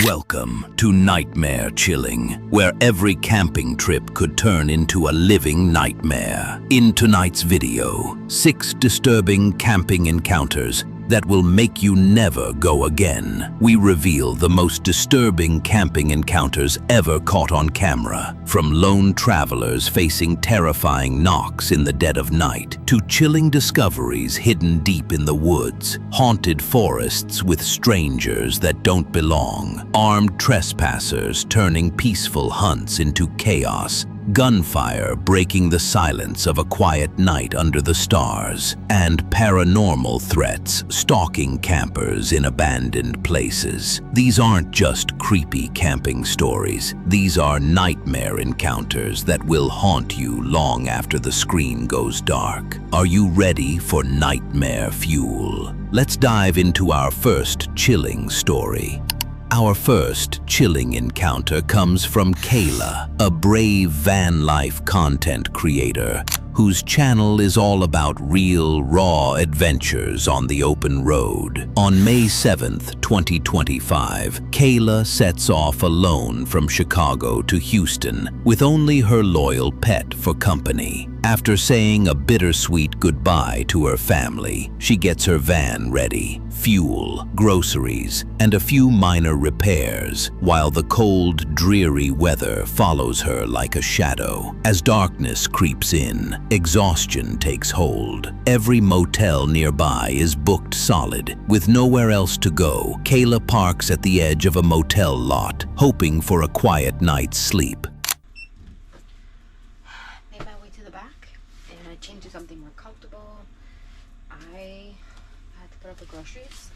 Welcome to Nightmare Chilling, where every camping trip could turn into a living nightmare. In tonight's video, 6 disturbing camping encounters that will make you never go again. We reveal the most disturbing camping encounters ever caught on camera, from lone travelers facing terrifying knocks in the dead of night, to chilling discoveries hidden deep in the woods, haunted forests with strangers that don't belong, armed trespassers turning peaceful hunts into chaos, gunfire breaking the silence of a quiet night under the stars, and paranormal threats stalking campers in abandoned places. These aren't just creepy camping stories. These are nightmare encounters that will haunt you long after the screen goes dark. Are you ready for nightmare fuel? Let's dive into our first chilling story. Our first chilling encounter comes from Kayla, a brave van life content creator whose channel is all about real, raw adventures on the open road. On May 7th, 2025, Kayla sets off alone from Chicago to Houston with only her loyal pet for company. After saying a bittersweet goodbye to her family, she gets her van ready, fuel, groceries, and a few minor repairs, while the cold, dreary weather follows her like a shadow. As darkness creeps in, exhaustion takes hold. Every motel nearby is booked solid. With nowhere else to go, Kayla parks at the edge of a motel lot, hoping for a quiet night's sleep. Made my way to the back, and I changed to something more comfortable. I had to put up the groceries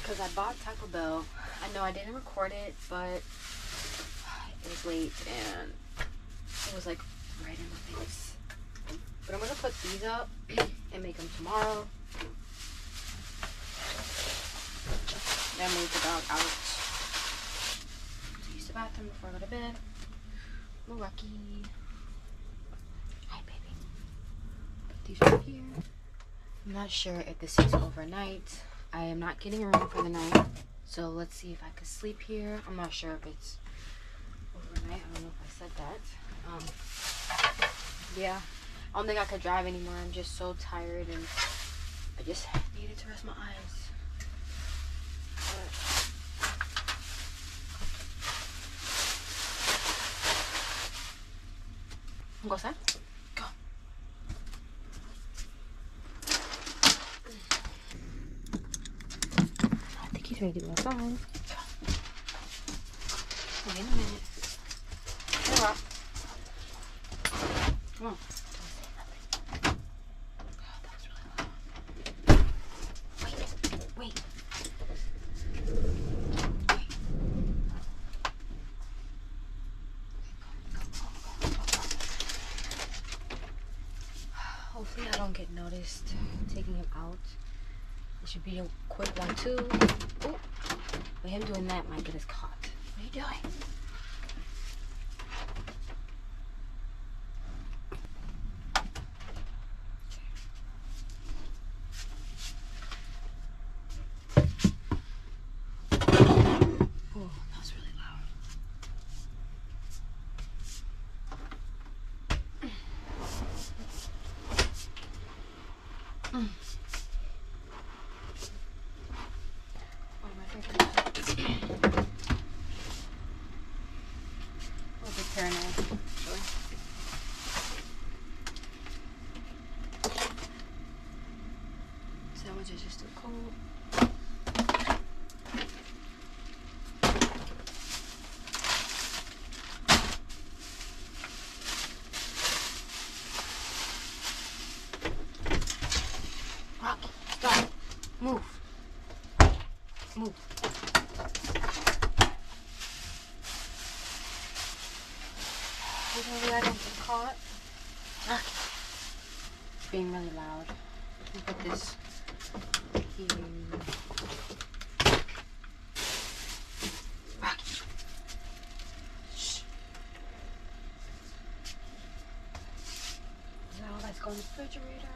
because I bought Taco Bell. I know I didn't record it, but it was late and it was like right in my face. But I'm gonna put these up and make them tomorrow. Then move the dog out to use the bathroom before I go to bed. Little Rocky. Hi, baby. Put these right here. I'm not sure if this is overnight. I am not getting a room for the night, so let's see if I can sleep here. I'm not sure if it's overnight. I don't know if I said that. Yeah, I don't think I could drive anymore. I'm just so tired and I just needed to rest my eyes. Go outside. Go. I think he's ready to go outside. Wait a minute. Come on. Come on. Don't say nothing. Oh, that was really loud. Wait. Hopefully I don't get noticed taking him out. It should be a quick one too. Ooh. But him doing that might get us caught. What are you doing? Oh, that was really loud. Oh, my favorite. Oh, the paranoid, actually. Sandwiches are still cold. Rocky, stop. Move. Move. Hopefully I don't get caught. Rocky. It's being really loud. Let me put this here. Rocky. Shh. Now let's go in the refrigerator.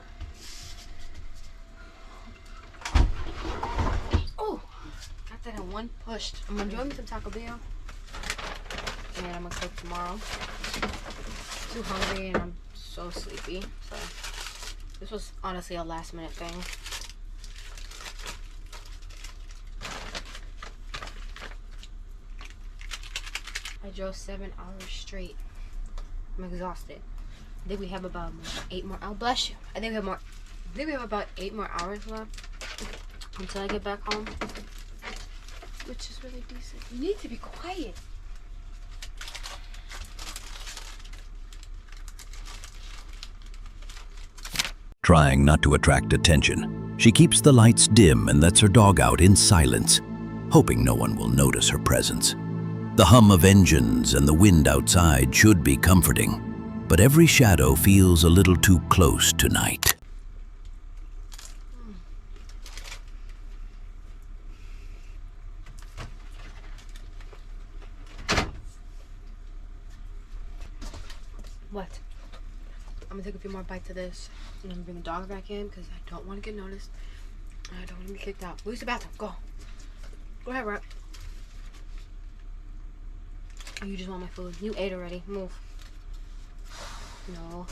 Oh, got that had one pushed. I'm gonna enjoy me some Taco Bell. And I'm gonna cook tomorrow. Too hungry and I'm so sleepy. So this was honestly a last minute thing. I drove 7 hours straight. I'm exhausted. I think we have about 8 more. Oh, bless you. I think we have more. I think we have about 8 more hours left until I get back home, which is really decent. You need to be quiet. Trying not to attract attention, she keeps the lights dim and lets her dog out in silence, hoping no one will notice her presence. The hum of engines and the wind outside should be comforting, but every shadow feels a little too close tonight. What? I'm gonna take a few more bites of this and then bring the dog back in because I don't want to get noticed. I don't want to be kicked out. Go use the bathroom. Go. Go ahead, Rock. Oh, you just want my food. You ate already. Move. No.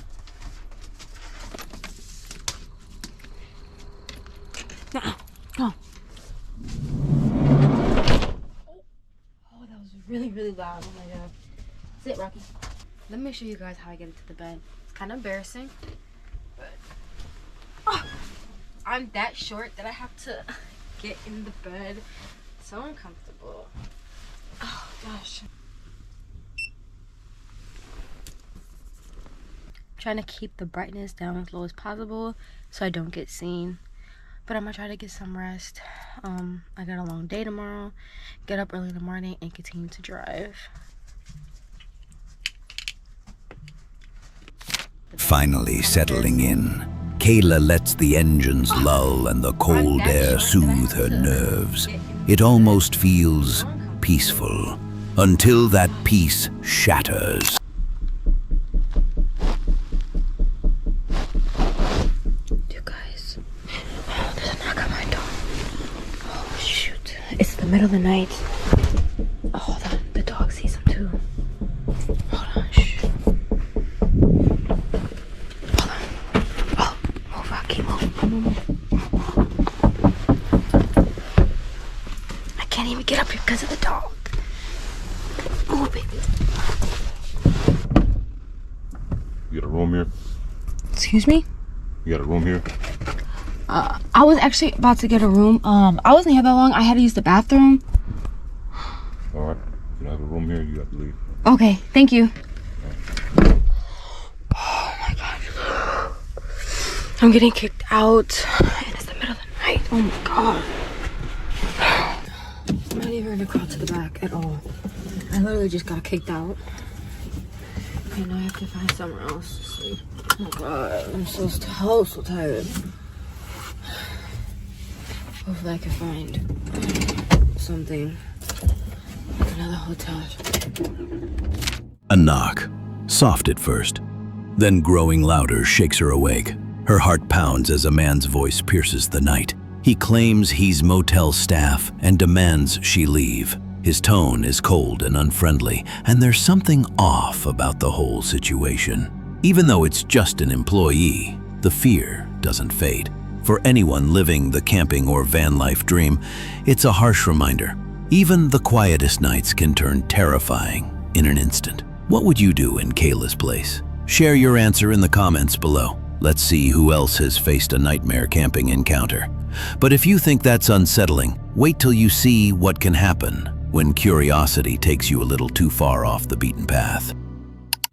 Nuh-uh. Go. Oh, that was really, really loud. Oh my god. Sit, Rocky. Let me show you guys how I get into the bed. It's kind of embarrassing, but I'm that short that I have to get in the bed. So uncomfortable. Oh gosh. Trying to keep the brightness down as low as possible so I don't get seen, but I'm gonna try to get some rest. I got a long day tomorrow, get up early in the morning and continue to drive. Finally settling in, Kayla lets the engines lull and the cold air soothe her nerves. It almost feels peaceful until that peace shatters. You guys, there's a knock on my door. Oh shoot, it's the middle of the night. Oh, hold on, the dog sees him too. Hold on, shh. I can't even get up here because of the dog. Oh, baby. You got a room here? Excuse me? You got a room here? I was actually about to get a room. I wasn't here that long. I had to use the bathroom. All right. You don't have a room here, you got to leave. Okay, thank you. Oh my god. I'm getting kicked out. And it's the middle of the night. Oh my god. I'm not even gonna crawl to the back at all. I literally just got kicked out. And I have to find somewhere else to sleep. Oh my god, I'm so tired. Hopefully I can find something. Another hotel. A knock, soft at first, then growing louder, shakes her awake. Her heart pounds as a man's voice pierces the night. He claims he's motel staff and demands she leave. His tone is cold and unfriendly, and there's something off about the whole situation. Even though it's just an employee, the fear doesn't fade. For anyone living the camping or van life dream, it's a harsh reminder. Even the quietest nights can turn terrifying in an instant. What would you do in Kayla's place? Share your answer in the comments below. Let's see who else has faced a nightmare camping encounter. But if you think that's unsettling, wait till you see what can happen when curiosity takes you a little too far off the beaten path.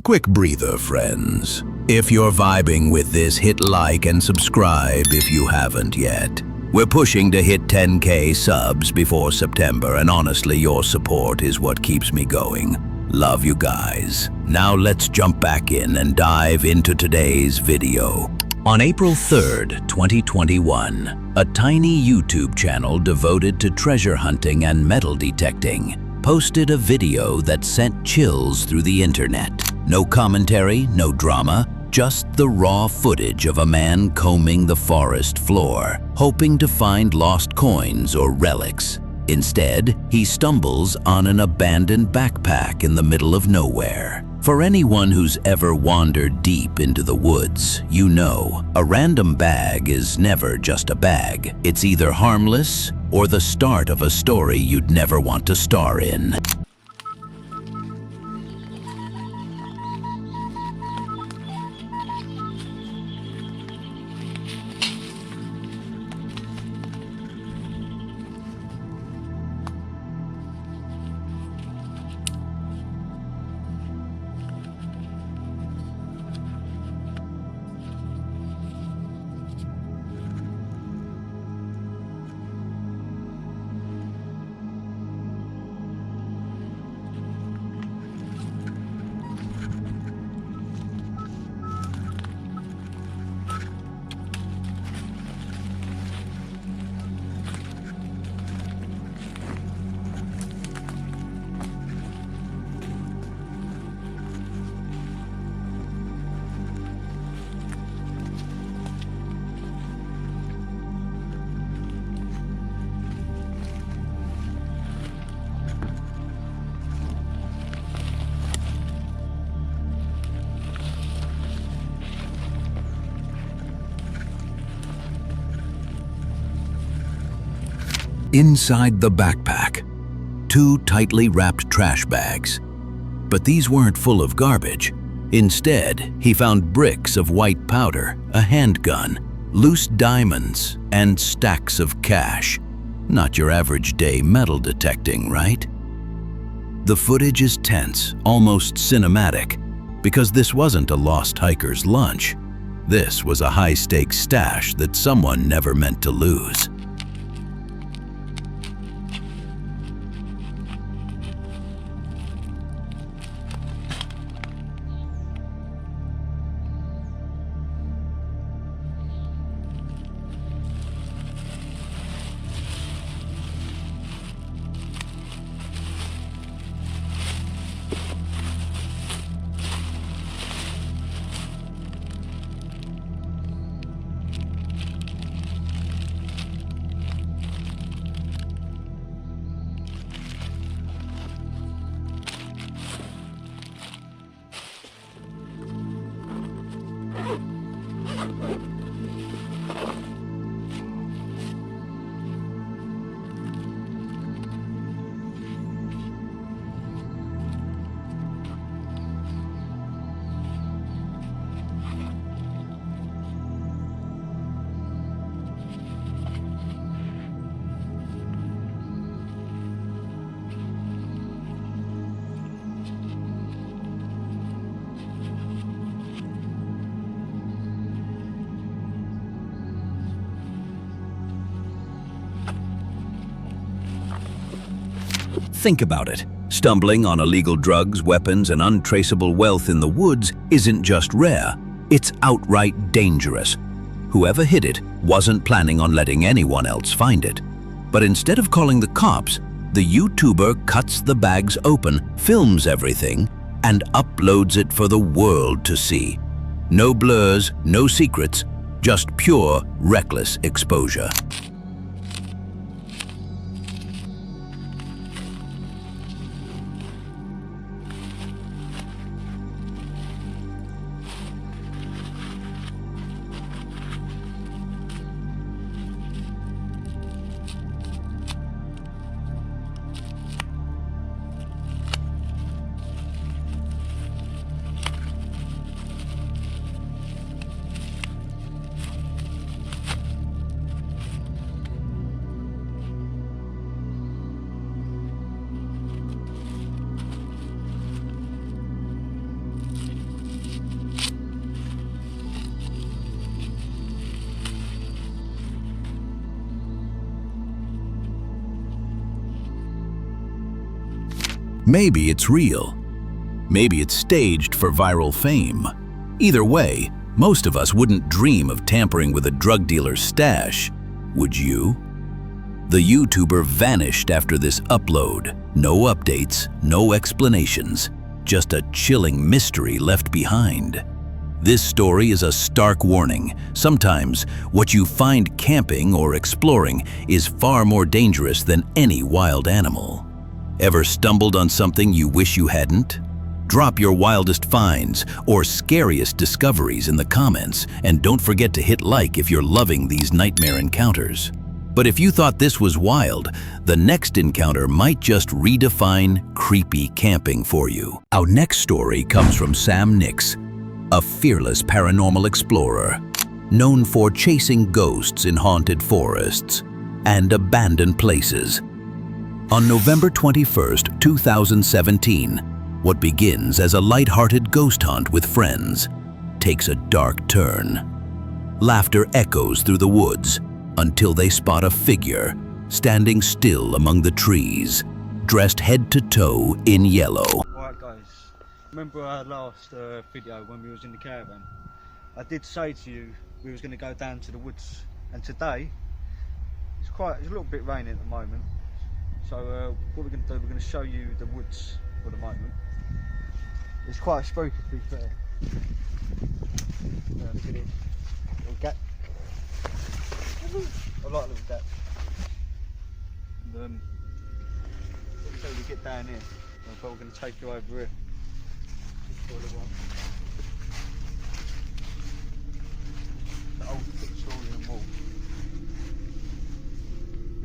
Quick breather, friends. If you're vibing with this, hit like and subscribe if you haven't yet. We're pushing to hit 10K subs before September, and honestly, your support is what keeps me going. Love you guys. Now let's jump back in and dive into today's video. On April 3rd, 2021, a tiny YouTube channel devoted to treasure hunting and metal detecting posted a video that sent chills through the internet. No commentary, no drama, just the raw footage of a man combing the forest floor, hoping to find lost coins or relics. Instead, he stumbles on an abandoned backpack in the middle of nowhere. For anyone who's ever wandered deep into the woods, you know, a random bag is never just a bag. It's either harmless or the start of a story you'd never want to star in. Inside the backpack, 2 tightly wrapped trash bags. But these weren't full of garbage. Instead, he found bricks of white powder, a handgun, loose diamonds, and stacks of cash. Not your average day metal detecting, right? The footage is tense, almost cinematic, because this wasn't a lost hiker's lunch. This was a high-stakes stash that someone never meant to lose. Think about it. Stumbling on illegal drugs, weapons, and untraceable wealth in the woods isn't just rare, it's outright dangerous. Whoever hid it wasn't planning on letting anyone else find it. But instead of calling the cops, the YouTuber cuts the bags open, films everything, and uploads it for the world to see. No blurs, no secrets, just pure, reckless exposure. Maybe it's real. Maybe it's staged for viral fame. Either way, most of us wouldn't dream of tampering with a drug dealer's stash, would you? The YouTuber vanished after this upload. No updates, no explanations, just a chilling mystery left behind. This story is a stark warning. Sometimes, what you find camping or exploring is far more dangerous than any wild animal. Ever stumbled on something you wish you hadn't? Drop your wildest finds or scariest discoveries in the comments, and don't forget to hit like if you're loving these nightmare encounters. But if you thought this was wild, the next encounter might just redefine creepy camping for you. Our next story comes from Sam Nix, a fearless paranormal explorer, known for chasing ghosts in haunted forests and abandoned places. On November 21st, 2017, what begins as a light-hearted ghost hunt with friends takes a dark turn. Laughter echoes through the woods until they spot a figure standing still among the trees, dressed head to toe in yellow. Alright guys, remember our last video when we was in the caravan? I did say to you we was going to go down to the woods, and today it's a little bit raining at the moment, so what we're going to do, we're going to show you the woods for the moment. It's quite spooky, to be fair. Look at this little gap. I like little gaps. And, what we do, we get down here, but we're going to take you over here. The old Victorian wall.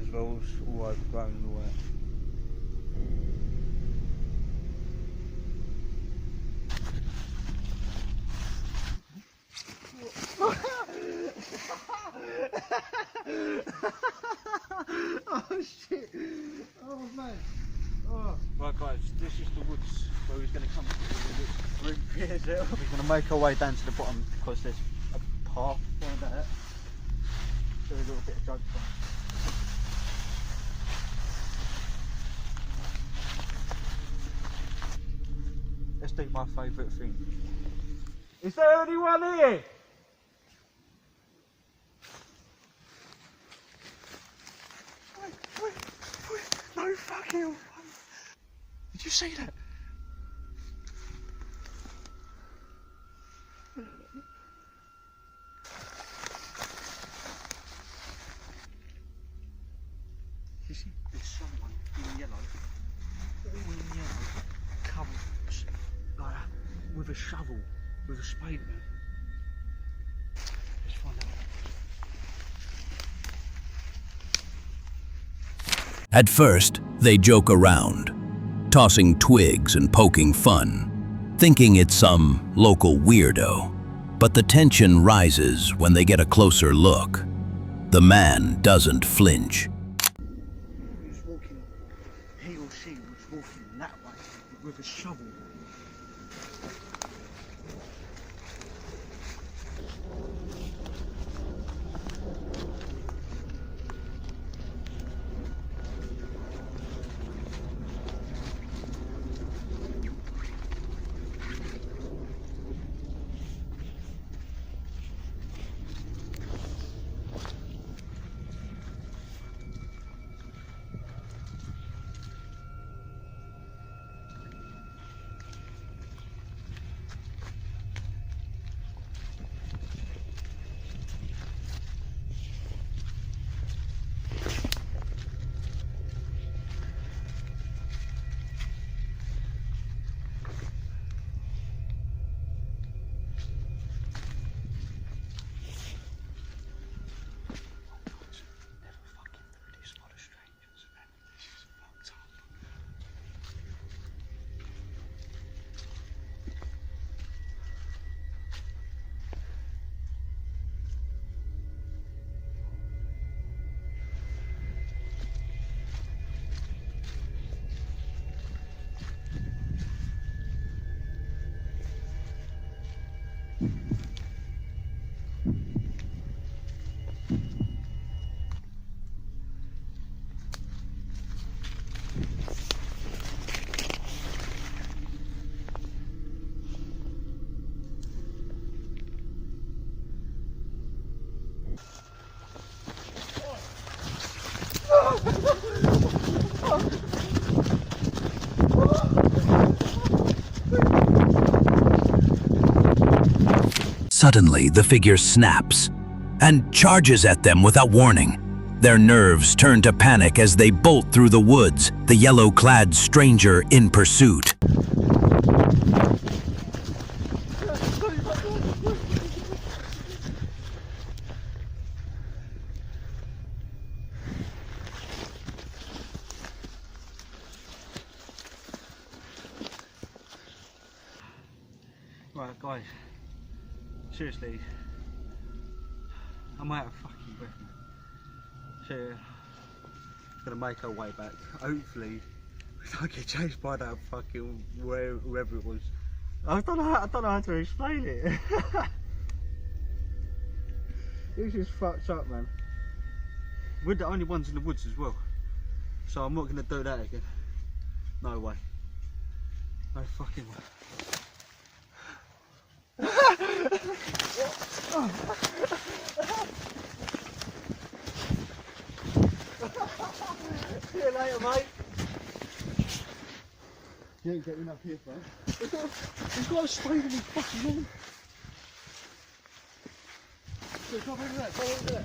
As well as all overgrown and all that. Oh shit! Oh man! Oh. Right guys, this is the woods where we're going to come to the woods. We're going to make our way down to the bottom because there's a path down there. So a little bit of joke fun. Let's do my favourite thing. Is there anyone here? Wait, no fucking way. Did you see that? You see, there's someone in yellow, all in yellow, comes like that, with a shovel, with a spade, man. Let's find out. At first, they joke around, tossing twigs and poking fun, thinking it's some local weirdo. But the tension rises when they get a closer look. The man doesn't flinch. He or she was walking that way with a shovel. Suddenly, the figure snaps and charges at them without warning. Their nerves turn to panic as they bolt through the woods, the yellow-clad stranger in pursuit. Right, guys, seriously, I'm out of fucking breath, man. So, gonna make our way back. Hopefully, we don't get chased by that fucking whoever it was. I don't know how to explain it. It's just fucked up, man. We're the only ones in the woods as well, so I'm not gonna do that again. No way. No fucking way. See you later, mate. You ain't getting up here, bro. He's got a spade in his fucking arm. Go over that, go over that.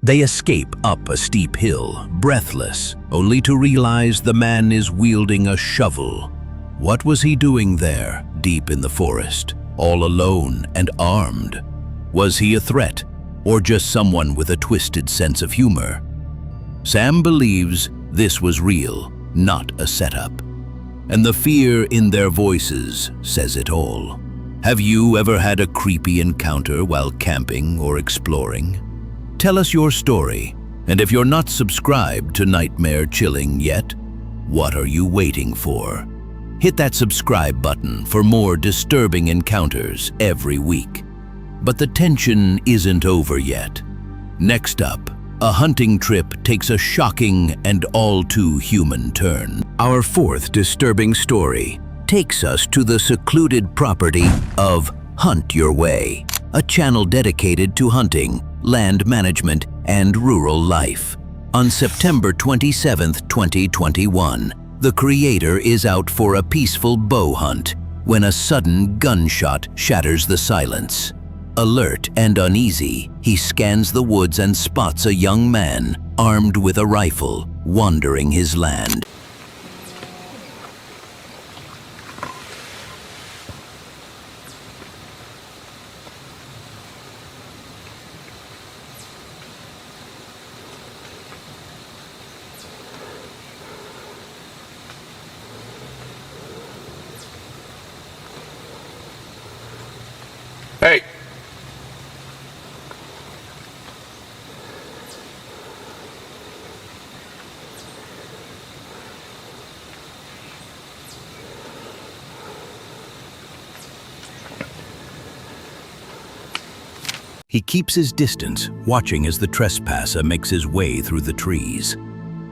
They escape up a steep hill, breathless, only to realize the man is wielding a shovel. What was he doing there, deep in the forest, all alone and armed? Was he a threat, or just someone with a twisted sense of humor? Sam believes this was real, not a setup. And the fear in their voices says it all. Have you ever had a creepy encounter while camping or exploring? Tell us your story, and if you're not subscribed to Nightmare Chilling yet, what are you waiting for? Hit that subscribe button for more disturbing encounters every week. But the tension isn't over yet. Next up, a hunting trip takes a shocking and all too human turn. Our fourth disturbing story takes us to the secluded property of Hunt Your Way, a channel dedicated to hunting, land management, and rural life. On September 27, 2021, the creator is out for a peaceful bow hunt when a sudden gunshot shatters the silence. Alert and uneasy, he scans the woods and spots a young man armed with a rifle wandering his land. Hey! He keeps his distance, watching as the trespasser makes his way through the trees.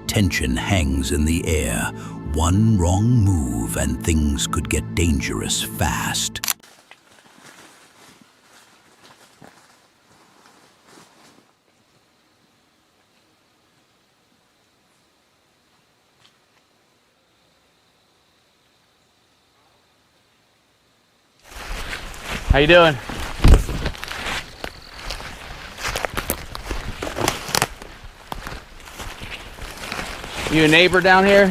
Tension hangs in the air. One wrong move and things could get dangerous fast. How you doing? You a neighbor down here?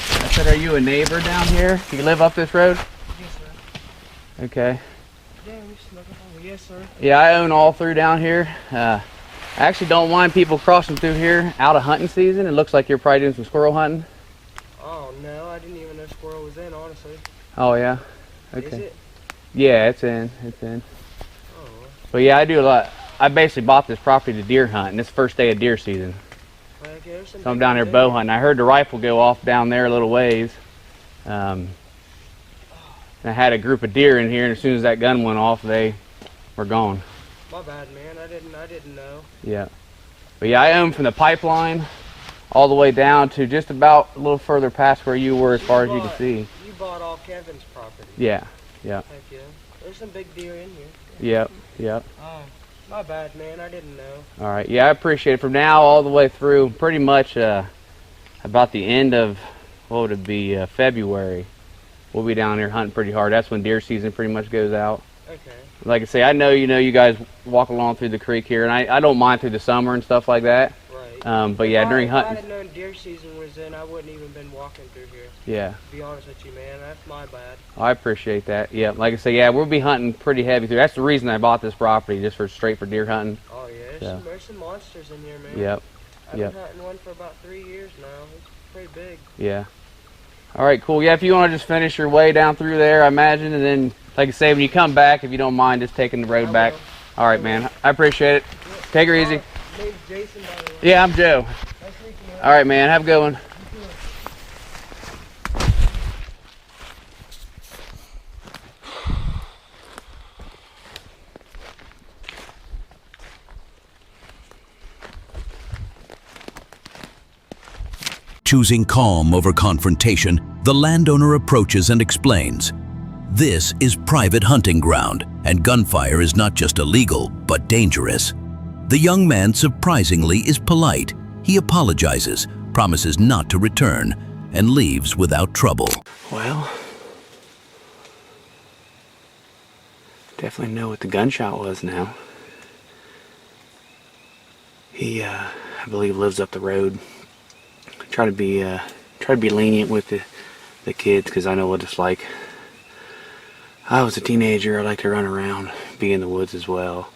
I said, are you a neighbor down here? Do you live up this road? Yes, sir. Okay. Yeah, we just looking for yes, sir. Yeah, I own all through down here. I actually don't mind people crossing through here out of hunting season. It looks like you're probably doing some squirrel hunting. Oh no, I didn't even know squirrel was in, honestly. Oh yeah. Okay. Is it? Yeah, it's in. It's in. Oh. But yeah, I do a lot. I basically bought this property to deer hunt, and it's first day of deer season. Okay, So I'm down there bow hunting. I heard the rifle go off down there a little ways. And I had a group of deer in here, and as soon as that gun went off, they were gone. My bad, man. I didn't know. Yeah. But yeah, I own from the pipeline all the way down to just about a little further past where you were as far as you can see. You bought all Kevin's property. Yeah, yeah. Heck yeah. There's some big deer in here. Yep, yep. Oh. My bad, man. I didn't know. All right. Yeah, I appreciate it. From now all the way through, pretty much about the end of, what would it be, February, we'll be down here hunting pretty hard. That's when deer season pretty much goes out. Okay. Like I say, I know you guys walk along through the creek here, and I don't mind through the summer and stuff like that. Right. But yeah, during If I hunting. had known deer season was in, I wouldn't even been walking through here. Yeah. To be honest with you, man. That's my bad. I appreciate that. Yeah, like I say, yeah, we'll be hunting pretty heavy through. That's the reason I bought this property, just for straight for deer hunting. Oh, yeah. There's some monsters in here, man. Yep. I've been hunting one for about 3 years now. It's pretty big. Yeah. All right, cool. Yeah, if you want to just finish your way down through there, I imagine, and then, like I say, when you come back, if you don't mind just taking the road back. Will. All right, man. I appreciate it. Take her easy. Name's Jason, by the way. Yeah, I'm Joe. Nice meeting you, man. All right, man. Have a good one. Choosing calm over confrontation, the landowner approaches and explains, "This is private hunting ground, and gunfire is not just illegal, but dangerous." The young man surprisingly is polite. He apologizes, promises not to return, and leaves without trouble. Well, definitely know what the gunshot was now. He, I believe, lives up the road. Try to be lenient with the kids, because I know what it's like. I was a teenager. I like to run around, be in the woods as well.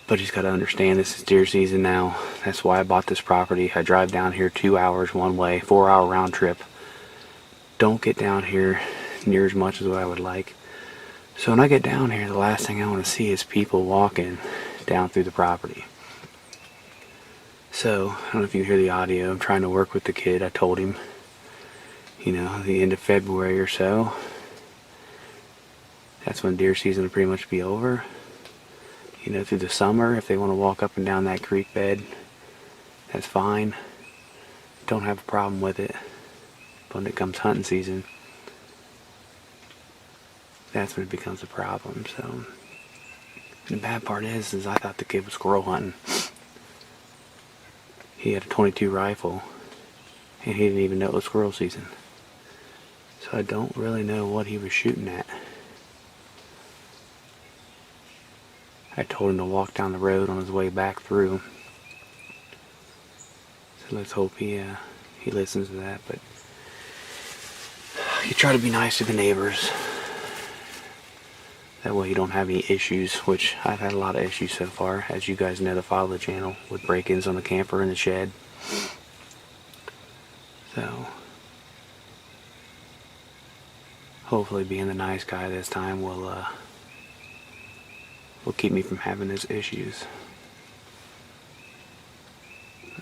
But he's got to understand this is deer season now. That's why I bought this property. I drive down here 2 hours one way, 4-hour round trip. Don't get down here near as much as what I would like. So when I get down here, the last thing I want to see is people walking down through the property. So, I don't know if you hear the audio. I'm trying to work with the kid. I told him, the end of February or so, that's when deer season will pretty much be over. Through the summer, if they want to walk up and down that creek bed, that's fine. Don't have a problem with it. But when it comes hunting season, that's when it becomes a problem. So, the bad part is I thought the kid was squirrel hunting. He had a .22 rifle, and he didn't even know it was squirrel season. So I don't really know what he was shooting at. I told him to walk down the road on his way back through. So let's hope he listens to that. But you try to be nice to the neighbors. That way you don't have any issues, which I've had a lot of issues so far, as you guys know that follow the channel, with break-ins on the camper and the shed. So, hopefully being the nice guy this time will keep me from having those issues.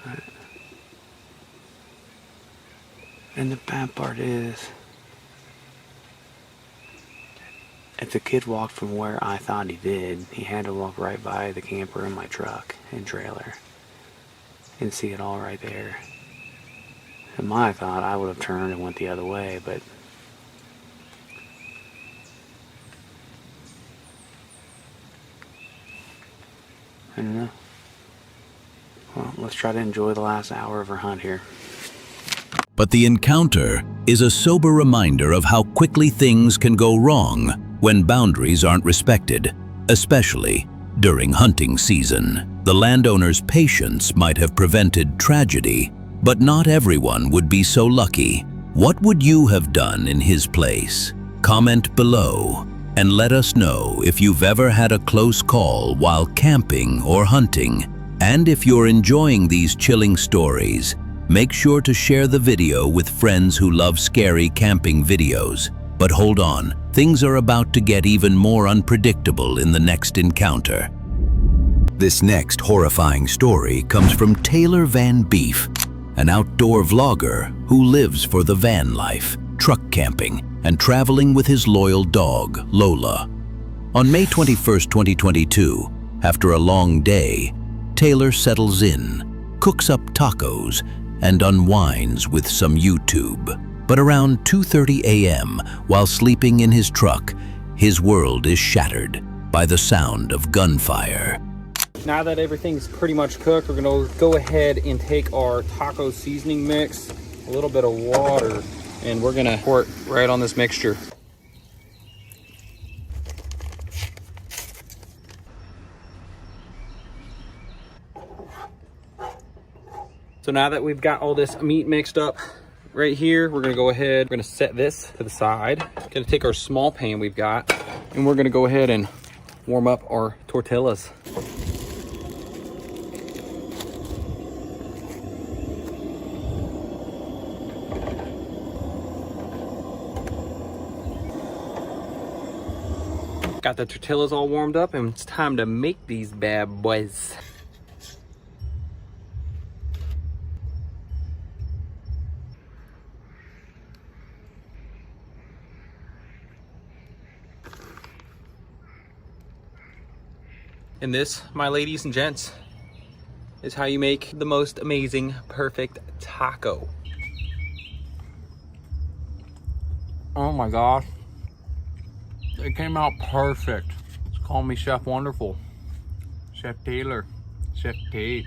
Right. And the bad part is, if the kid walked from where I thought he did, he had to walk right by the camper and my truck and trailer and see it all right there. In my thought, I would have turned and went the other way, but I don't know. Well, let's try to enjoy the last hour of our hunt here. But the encounter is a sober reminder of how quickly things can go wrong when boundaries aren't respected, especially during hunting season. The landowner's patience might have prevented tragedy, but not everyone would be so lucky. What would you have done in his place? Comment below and let us know if you've ever had a close call while camping or hunting. And if you're enjoying these chilling stories, make sure to share the video with friends who love scary camping videos. But hold on, things are about to get even more unpredictable in the next encounter. This next horrifying story comes from Taylor Van Beef, an outdoor vlogger who lives for the van life, truck camping, and traveling with his loyal dog, Lola. On May 21st, 2022, after a long day, Taylor settles in, cooks up tacos, and unwinds with some YouTube. But around 2:30 a.m., while sleeping in his truck, his world is shattered. by the sound of gunfire. Now that everything's pretty much cooked, we're gonna go ahead and take our taco seasoning mix, a little bit of water, and we're gonna pour it right on this mixture. So now that we've got all this meat mixed up right here, we're gonna go ahead, we're gonna set this to the side. Gonna take our small pan we've got, and we're gonna go ahead and warm up our tortillas. Got the tortillas all warmed up, and it's time to make these bad boys. And this, my ladies and gents, is how you make the most amazing, perfect taco. Oh my gosh. It came out perfect. Just call me Chef Wonderful. Chef Taylor. Chef Tate.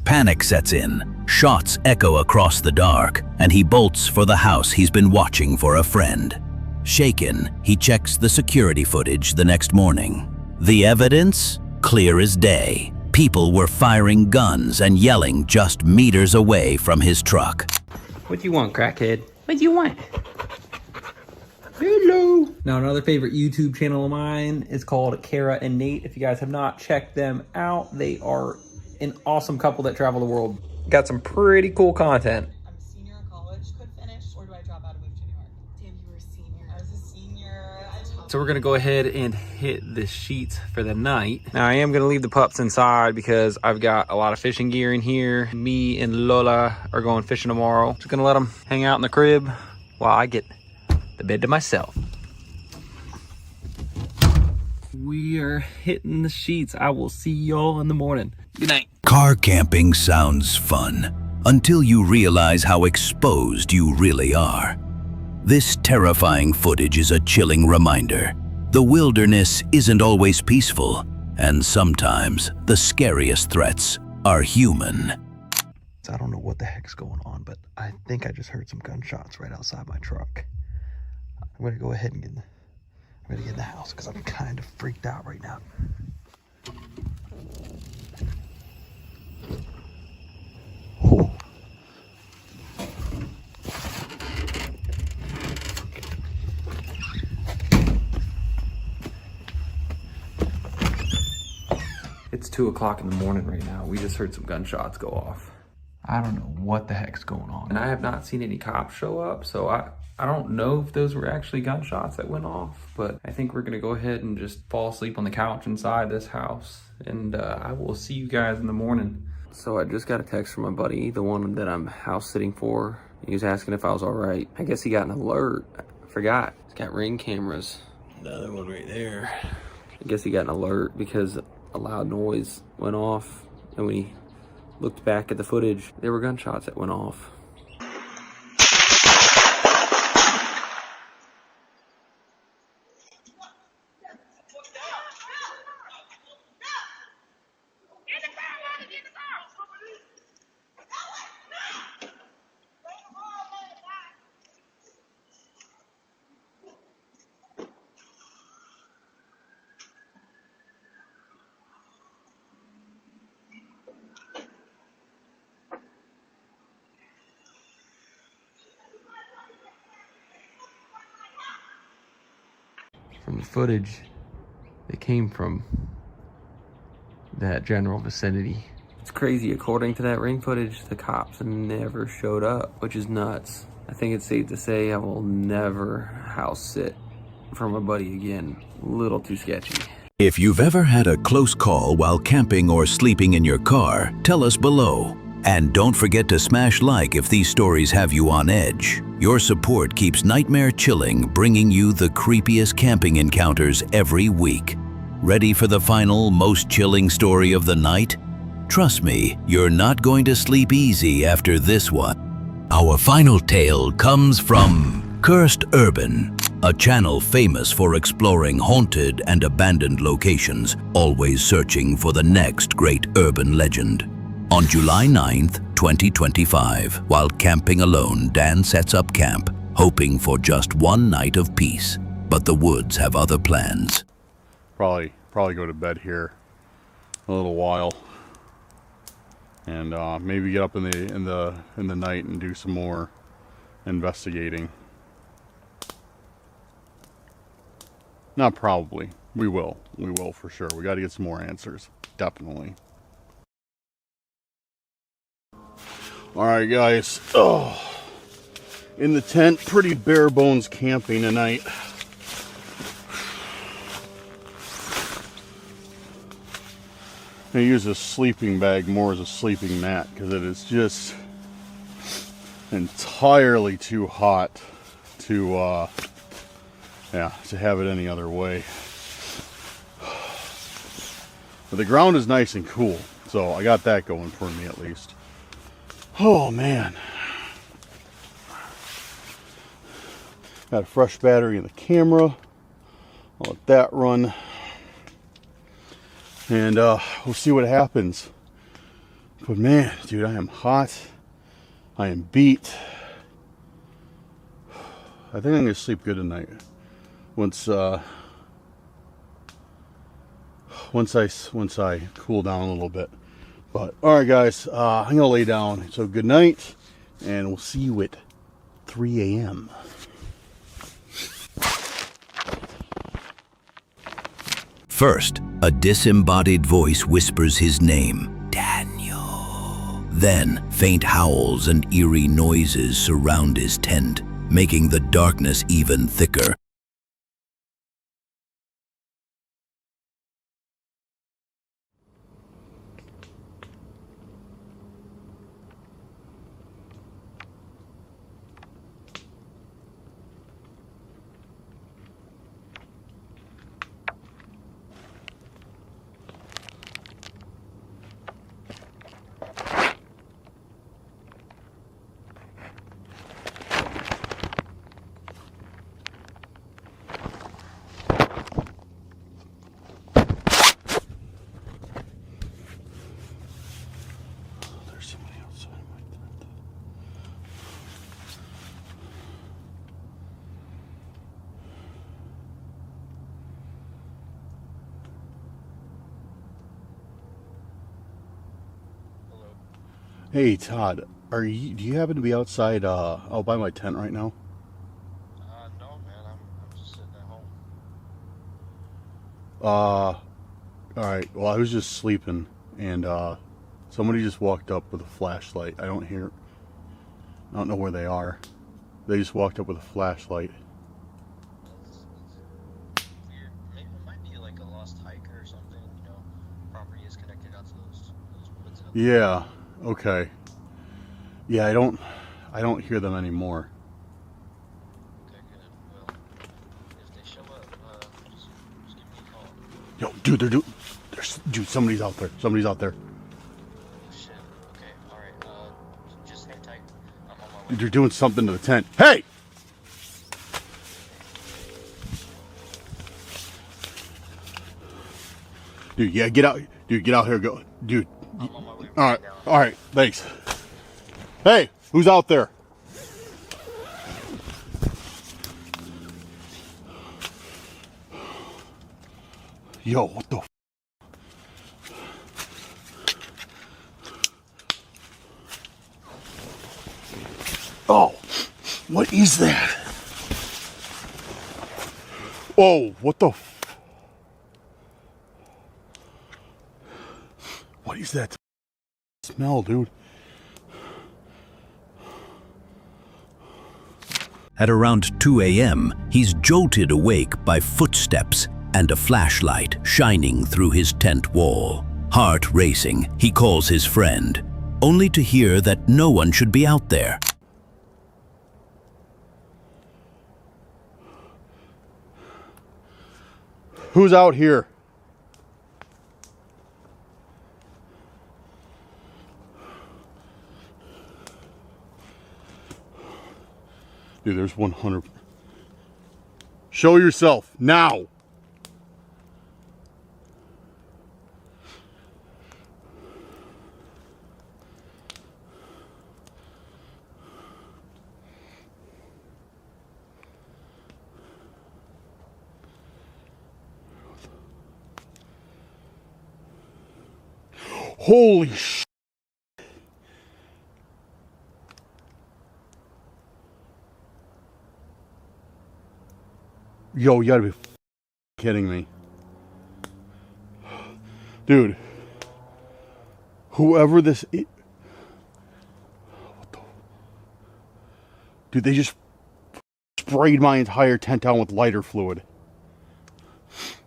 Panic sets in, shots echo across the dark, and he bolts for the house he's been watching for a friend. Shaken, he checks the security footage the next morning. The evidence? Clear as day. People were firing guns and yelling just meters away from his truck. What do you want, crackhead? What do you want? Hello. Now, another favorite YouTube channel of mine is called Kara and Nate. If you guys have not checked them out, they are an awesome couple that travel the world. Got some pretty cool content. I'm a senior in college, could finish, or do I drop out and move to New York? Damn, you were a senior. I was a senior. So we're gonna go ahead and hit the sheets for the night. Now I am gonna leave the pups inside because I've got a lot of fishing gear in here. Me and Lola are going fishing tomorrow. Just gonna let them hang out in the crib while I get the bed to myself. We are hitting the sheets. I will see y'all in the morning. Good night. Car camping sounds fun until you realize how exposed you really are. This terrifying footage is a chilling reminder. The wilderness isn't always peaceful, and sometimes the scariest threats are human. I don't know what the heck's going on, but I think I just heard some gunshots right outside my truck. I'm gonna go ahead and get in the house because I'm kind of freaked out right now. Oh. It's 2 o'clock in the morning right now. We just heard some gunshots go off. I don't know what the heck's going on. And I have not seen any cops show up, so I don't know if those were actually gunshots that went off, but I think we're gonna go ahead and just fall asleep on the couch inside this house, and I will see you guys in the morning. So I just got a text from my buddy, the one that I'm house sitting for. He was asking if I was all right. I guess he got an alert. I forgot. It's got Ring cameras. Another one right there. I guess he got an alert because a loud noise went off, and when he looked back at the footage, there were gunshots that went off. From the footage, they came from that general vicinity. It's crazy. According to that Ring footage, the cops never showed up, which is nuts. I think it's safe to say I will never house sit for my buddy again. A little too sketchy. If you've ever had a close call while camping or sleeping in your car, tell us below. And don't forget to smash like if these stories have you on edge. Your support keeps Nightmare Chilling, bringing you the creepiest camping encounters every week. Ready for the final, most chilling story of the night? Trust me, you're not going to sleep easy after this one. Our final tale comes from Cursed Urban, a channel famous for exploring haunted and abandoned locations, always searching for the next great urban legend. On July 9th, 2025, while camping alone, Dan sets up camp, hoping for just one night of peace. But the woods have other plans. Probably go to bed here a little while, and maybe get up in the night and do some more investigating. Not probably. We will for sure. We got to get some more answers. Definitely. All right, guys. Oh, in the tent, pretty bare bones camping tonight. I use a sleeping bag more as a sleeping mat because it is just entirely too hot to have it any other way. But the ground is nice and cool, so I got that going for me at least. Oh man. Got a fresh battery in the camera. I'll let that run. And we'll see what happens. But man, dude, I am hot. I am beat. I think I'm gonna sleep good tonight. Once I cool down a little bit. But all right, guys, I'm gonna lay down. So good night, and we'll see you at 3 a.m. First, a disembodied voice whispers his name, Daniel. Then, faint howls and eerie noises surround his tent, making the darkness even thicker. Hey Todd, do you happen to be outside out by my tent right now? No man, I'm just sitting at home. Alright, well I was just sleeping and somebody just walked up with a flashlight. I don't know where they are. They just walked up with a flashlight. That's weird. Maybe it might be like a lost hiker or something, you know. Property is connected out to those woods up there. Yeah. Okay. Yeah, I don't hear them anymore. Okay, good. Well, if they show up, just give me a call. Yo, dude, dude, somebody's out there. Somebody's out there. Oh shit. Okay, alright, just hang tight. I'm on my way. They're doing something to the tent. Hey! Dude, yeah, get out. Dude, get out here. Go. Dude. I'm on my way. All right, thanks. Hey, who's out there? Yo, what the Oh, what is that? Oh, what the What is that smell, dude? At around 2 a.m., he's jolted awake by footsteps and a flashlight shining through his tent wall. Heart racing, he calls his friend, only to hear that no one should be out there. Who's out here? Dude, there's 100. Show yourself now. Holy sh! Yo, you gotta be kidding me. Dude. Whoever this is. What the? Dude, they just sprayed my entire tent down with lighter fluid.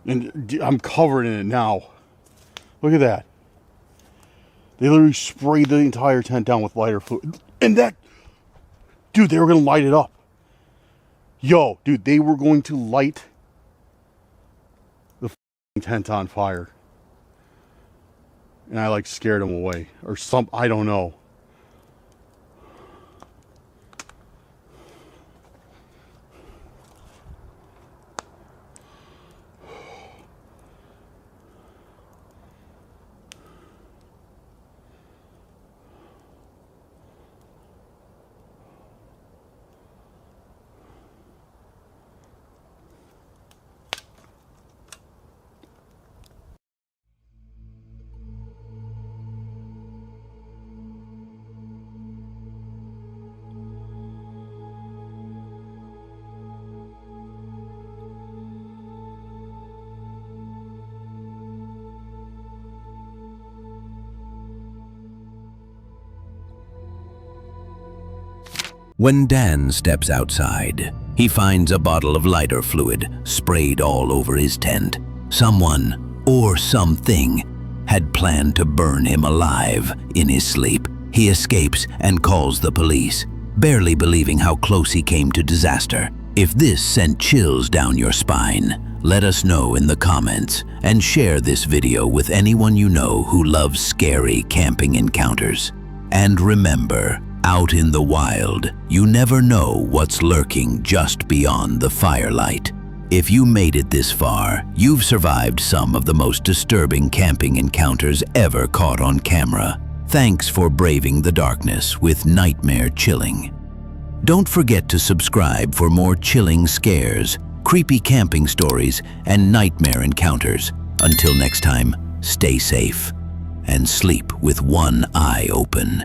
And I'm covered in it now. Look at that. They literally sprayed the entire tent down with lighter fluid. And that... Dude, they were going to light it up. Yo, dude, they were going to light the tent on fire. And I, like, scared them away. Or some... I don't know. When Dan steps outside, he finds a bottle of lighter fluid sprayed all over his tent. Someone, or something, had planned to burn him alive in his sleep. He escapes and calls the police, barely believing how close he came to disaster. If this sent chills down your spine, let us know in the comments and share this video with anyone you know who loves scary camping encounters. And remember, out in the wild, you never know what's lurking just beyond the firelight. If you made it this far, you've survived some of the most disturbing camping encounters ever caught on camera. Thanks for braving the darkness with Nightmare Chilling. Don't forget to subscribe for more chilling scares, creepy camping stories, and nightmare encounters. Until next time, stay safe and sleep with one eye open.